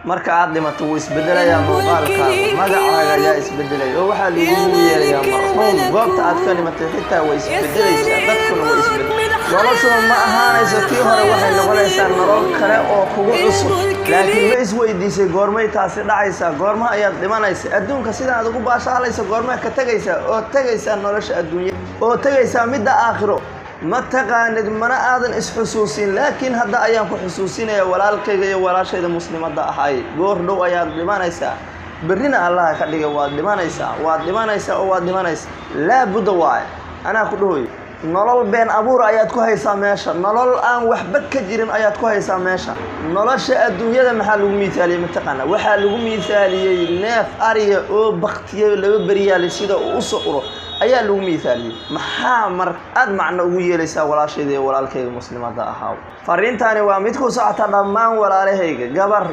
marka aad dhimato wuu isbedelaya muuqaalkaaga magacaaga ayaa isbedelaya oo waxaa lagu yeerayaa marxuum goobta aad ka dhimatay xitaa way isbedelaysaa dadkuna way isbedelayaan noloshuna ma ahaanayso tii hore waxay noqonaysaa nolol kale oo kugu cusub laakiin ma isweydiisay goormay taasi dhacaysaa goorma ayaad dhimanaysaa adduunka sida aad ugu baashaalayso goorma ka tagaysaa oo tagaysaa nolosha adduunyada oo tagaysaa midda aakhiro ما تقاند منا آذن إسحسوسين لكن هذا أيام كحسوسين يا ولالك يا ولاشة المسلم هذا هاي جور دو أيام لما نيسا برينا الله خليك واد لما نيسا واد لما نيسا لا بد واعي أنا أقوله نلال بين أبور آيات كوهي سامشة نلال آن وحبك كجيرن آيات كوهي سامشة نلال شيء الدنيا ده محلو مثالي متقنا وحلو مثالي ناف أريه أو بختيه لو بريال سيدا أسقره ayaa lagu miisaaliyay maxaa mar aad macna ugu yeelaysaa walaashayda iyo walaalkayga muslimada ahaa fariintani waa mid ku socota dhammaan walaalahayga gabar